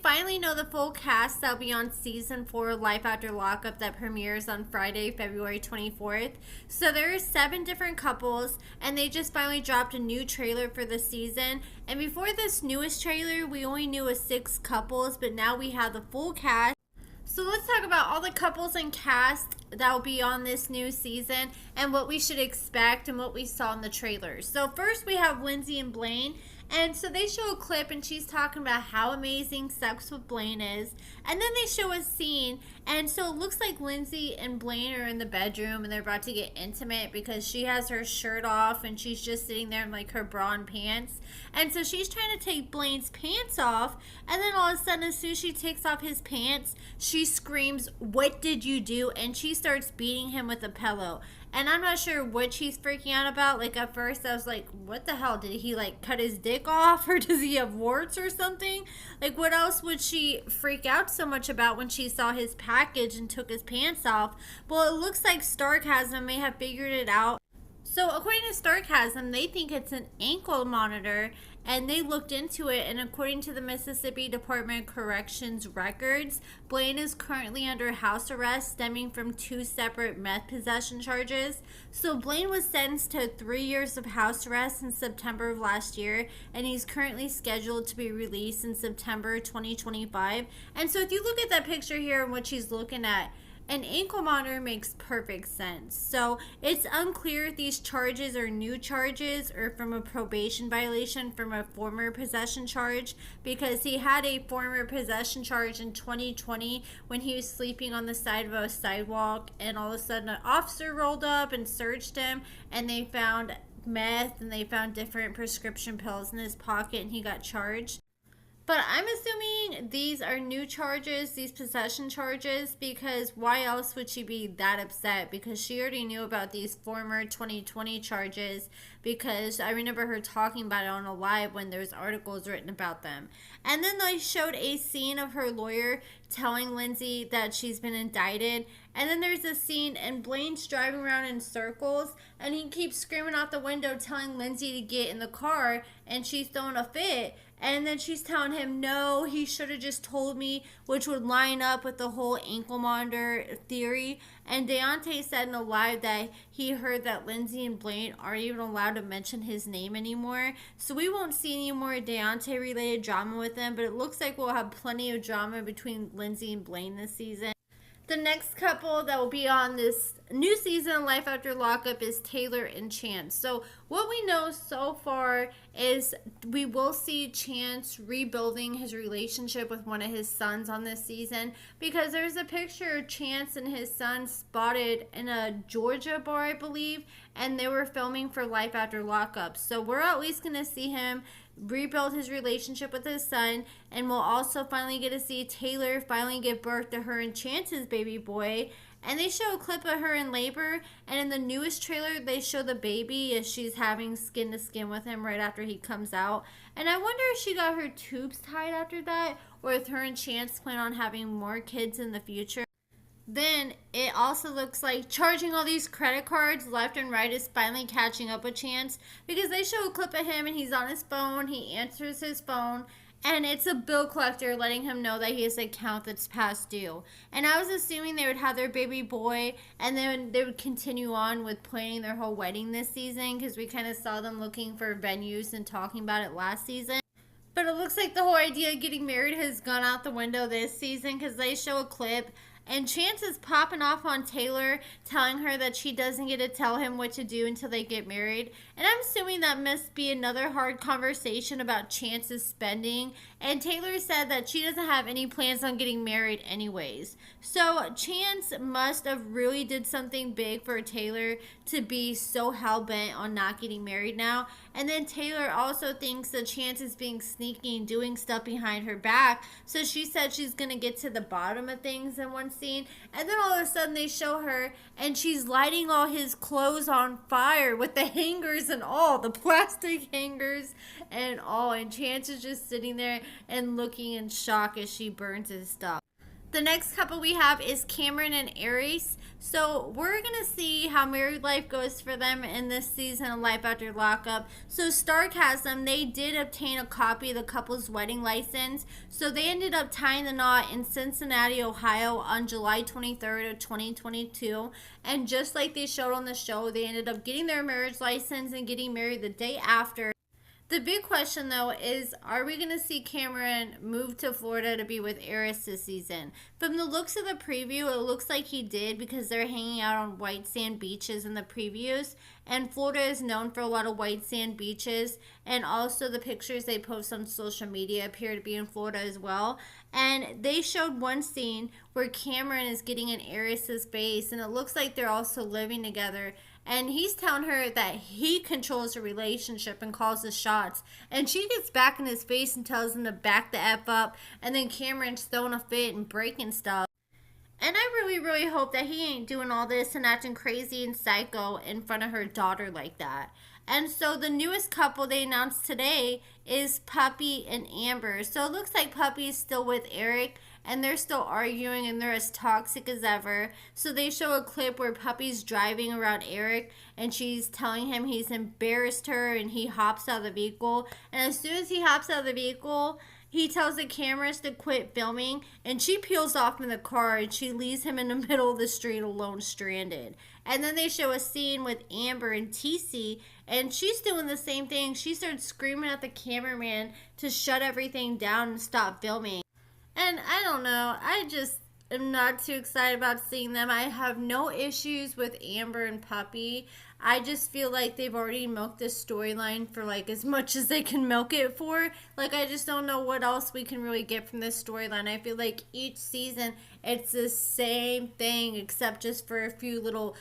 finally know the full cast that'll be on season 4 Life After Lockup that premieres on Friday, February 24th. So there are 7 different couples, and they just finally dropped a new trailer for the season. And before this newest trailer, we only knew of 6 couples, but now we have the full cast. So let's talk about all the couples and cast that will be on this new season and what we should expect and what we saw in the trailers. So first we have Lindsay and Blaine. And so they show a clip and she's talking about how amazing sex with Blaine is. And then they show a scene. And so it looks like Lindsay and Blaine are in the bedroom and they're about to get intimate because she has her shirt off and she's just sitting there in like her bra and pants. And so she's trying to take Blaine's pants off. And then all of a sudden, as soon as she takes off his pants, she screams, "What did you do?" And she starts beating him with a pillow. And I'm not sure what she's freaking out about. Like, at first, I was like, what the hell? Did he, like, cut his dick off? Or does he have warts or something? Like, what else would she freak out so much about when she saw his package and took his pants off? Well, it looks like Sarcasm may have figured it out. So, according to Sarcasm, they think it's an ankle monitor, and they looked into it, and according to the Mississippi Department of Corrections records, Blaine is currently under house arrest stemming from 2 separate meth possession charges. So Blaine was sentenced to 3 years of house arrest in September of last year, and he's currently scheduled to be released in September 2025. And so if you look at that picture here and what she's looking at, an ankle monitor makes perfect sense. So it's unclear if these charges are new charges or from a probation violation from a former possession charge, because he had a former possession charge in 2020 when he was sleeping on the side of a sidewalk, and all of a sudden an officer rolled up and searched him, and they found meth and they found different prescription pills in his pocket, and he got charged. But I'm assuming these are new charges, these possession charges, because why else would she be that upset? Because she already knew about these former 2020 charges, because I remember her talking about it on a live when there's articles written about them. And then they showed a scene of her lawyer telling Lindsay that she's been indicted. And then there's a scene and Blaine's driving around in circles and he keeps screaming out the window telling Lindsay to get in the car, and she's throwing a fit. And then she's telling him, no, he should have just told me, which would line up with the whole ankle monitor theory. And Deontay said in a live that he heard that Lindsay and Blaine aren't even allowed to mention his name anymore. So we won't see any more Deontay-related drama with them, but it looks like we'll have plenty of drama between Lindsay and Blaine this season. The next couple that will be on this new season of Life After Lockup is Taylor and Chance. So what we know so far is we will see Chance rebuilding his relationship with one of his sons on this season, because there's a picture of Chance and his son spotted in a Georgia bar, I believe, and they were filming for Life After Lockup. So we're at least going to see him rebuild his relationship with his son, and we'll also finally get to see Taylor finally give birth to her and Chance's baby boy. And they show a clip of her in labor, and in the newest trailer they show the baby as she's having skin to skin with him right after he comes out. And I wonder if she got her tubes tied after that, or if her and Chance plan on having more kids in the future. Then it also looks like charging all these credit cards left and right is finally catching up with Chance, because they show a clip of him and he's on his phone, he answers his phone, and it's a bill collector letting him know that he has an account that's past due. And I was assuming they would have their baby boy and then they would continue on with planning their whole wedding this season, because we kind of saw them looking for venues and talking about it last season. But it looks like the whole idea of getting married has gone out the window this season, because they show a clip and Chance is popping off on Taylor, telling her that she doesn't get to tell him what to do until they get married. And I'm assuming that must be another hard conversation about Chance's spending. And Taylor said that she doesn't have any plans on getting married anyways. So Chance must have really did something big for Taylor to be so hell-bent on not getting married now. And then Taylor also thinks that Chance is being sneaky and doing stuff behind her back. So she said she's going to get to the bottom of things in one scene. And then all of a sudden they show her and she's lighting all his clothes on fire with the hangers and all, the plastic hangers and all. And Chance is just sitting there and looking in shock as she burns his stuff. The next couple we have is Cameron and Aries. So we're going to see how married life goes for them in this season of Life After Lockup. So Stark has them. They did obtain a copy of the couple's wedding license. So they ended up tying the knot in Cincinnati, Ohio on July 23rd of 2022. And just like they showed on the show, they ended up getting their marriage license and getting married the day after. The big question, though, is are we going to see Cameron move to Florida to be with Aris this season? From the looks of the preview, it looks like he did because they're hanging out on white sand beaches in the previews. And Florida is known for a lot of white sand beaches. And also the pictures they post on social media appear to be in Florida as well. And they showed one scene where Cameron is getting in Aris's face. And it looks like they're also living together. And he's telling her that he controls the relationship and calls the shots. And she gets back in his face and tells him to back the F up. And then Cameron's throwing a fit and breaking stuff. And I really, really hope that he ain't doing all this and acting crazy and psycho in front of her daughter like that. And so the newest couple they announced today is Puppy and Amber. So it looks like Puppy is still with Eric. And they're still arguing and they're as toxic as ever. So they show a clip where Puppy's driving around Eric and she's telling him he's embarrassed her and he hops out of the vehicle. And as soon as he hops out of the vehicle, he tells the cameras to quit filming and she peels off in the car and she leaves him in the middle of the street alone, stranded. And then they show a scene with Amber and TC and she's doing the same thing. She starts screaming at the cameraman to shut everything down and stop filming. And I don't know, I just am not too excited about seeing them. I have no issues with Amber and Puppy. I just feel like they've already milked this storyline for like as much as they can milk it for. Like I just don't know what else we can really get from this storyline. I feel like each season it's the same thing except just for a few little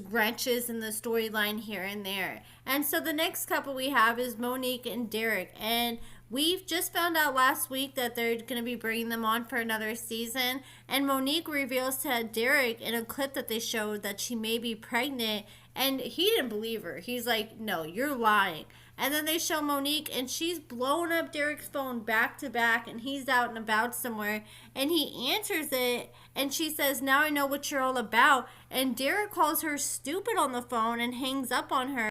wrenches in the storyline here and there. And so the next couple we have is Monique and Derek. And we've just found out last week that they're going to be bringing them on for another season. And Monique reveals to Derek in a clip that they showed that she may be pregnant. And he didn't believe her. He's like, no, you're lying. And then they show Monique and she's blowing up Derek's phone back to back. And he's out and about somewhere. And he answers it. And she says, now I know what you're all about. And Derek calls her stupid on the phone and hangs up on her.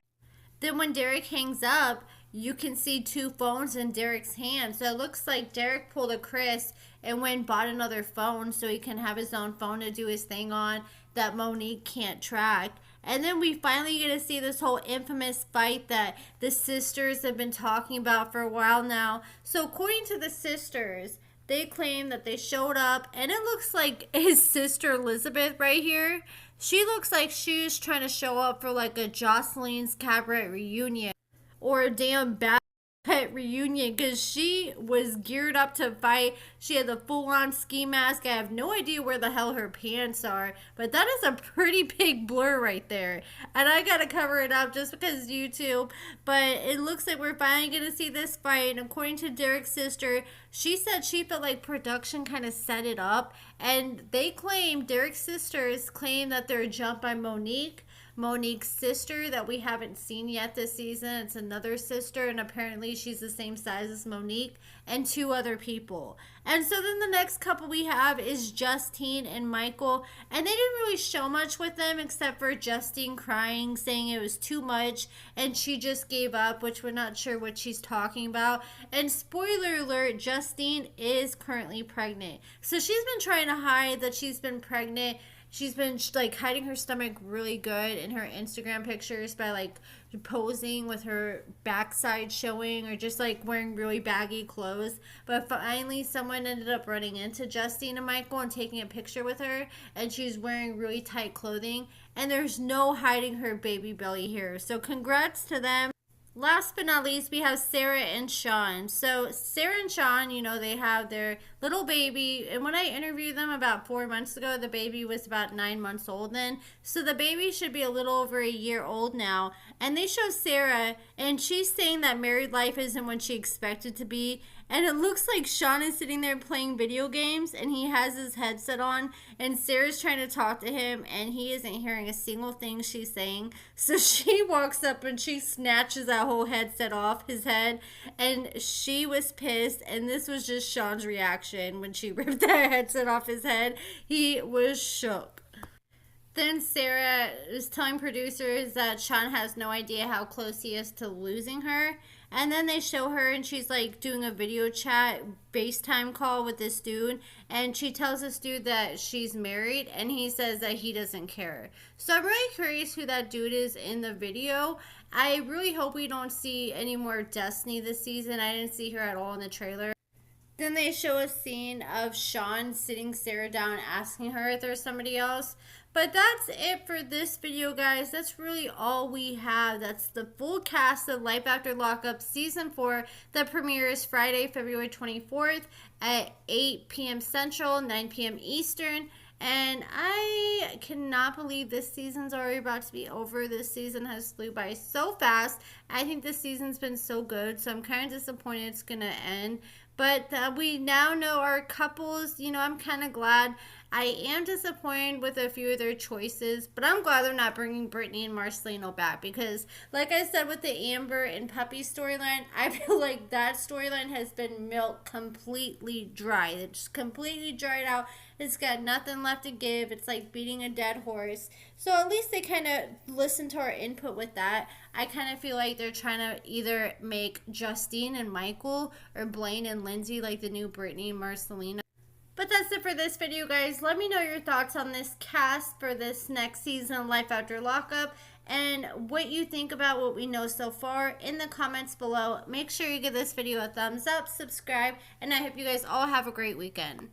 Then when Derek hangs up, you can see two phones in Derek's hand. So it looks like Derek pulled a Chris and went and bought another phone so he can have his own phone to do his thing on that Monique can't track. And then we finally get to see this whole infamous fight that the sisters have been talking about for a while now. So according to the sisters, they claim that they showed up and it looks like his sister Elizabeth right here. She looks like she's trying to show up for like a Jocelyn's Cabaret reunion. Or a damn bad pet reunion because she was geared up to fight. She had the full-on ski mask. I have no idea where the hell her pants are, but that is a pretty big blur right there. And I gotta cover it up just because it's YouTube. But it looks like we're finally gonna see this fight. And according to Derek's sister, she said she felt like production kind of set it up. And they claim, Derek's sisters claim that they're jumped by Monique's sister that we haven't seen yet this season. It's another sister, and apparently she's the same size as Monique, and two other people. And so then the next couple we have is Justine and Michael, and they didn't really show much with them except for Justine crying, saying it was too much, and she just gave up, which we're not sure what she's talking about. And spoiler alert, Justine is currently pregnant. So she's been trying to hide that she's been pregnant. She's been like hiding her stomach really good in her Instagram pictures by like posing with her backside showing or just like wearing really baggy clothes. But finally someone ended up running into Justine and Michael and taking a picture with her, and she's wearing really tight clothing and there's no hiding her baby belly here. So congrats to them. Last but not least, we have Sarah and Sean. So Sarah and Sean, you know, they have their little baby. And when I interviewed them about 4 months ago, the baby was about 9 months old then. So the baby should be a little over a year old now. And they show Sarah, and she's saying that married life isn't what she expected to be. and it looks like Sean is sitting there playing video games, and he has his headset on, and Sarah's trying to talk to him, and he isn't hearing a single thing she's saying. So she walks up and she snatches that whole headset off his head, and she was pissed, and this was just Sean's reaction when she ripped that headset off his head. He was shook. Then Sarah is telling producers that Sean has no idea how close he is to losing her. And then they show her and she's like doing a video chat, FaceTime call with this dude. And she tells this dude that she's married, and he says that he doesn't care. So I'm really curious who that dude is in the video. I really hope we don't see any more Destiny this season. I didn't see her at all in the trailer. Then they show a scene of Sean sitting Sarah down asking her if there's somebody else. But that's it for this video, guys. That's really all we have. That's the full cast of Life After Lockup Season 4 that premieres Friday, February 24th at 8 p.m. Central, 9 p.m. Eastern. And I cannot believe this season's already about to be over. This season has flew by so fast. I think this season's been so good, so I'm kind of disappointed it's going to end. But we now know our couples. You know, I'm kind of glad. I am disappointed with a few of their choices, but I'm glad they're not bringing Brittany and Marcelino back, because like I said with the Amber and Puppy storyline, I feel like that storyline has been milked completely dry. It's just completely dried out. It's got nothing left to give. It's like beating a dead horse. So at least they kind of listen to our input with that. I kind of feel like they're trying to either make Justine and Michael or Blaine and Lindsay like the new Brittany and Marcelino. But that's it for this video, guys. Let me know your thoughts on this cast for this next season of Life After Lockup, and what you think about what we know so far in the comments below. Make sure you give this video a thumbs up, subscribe, and I hope you guys all have a great weekend.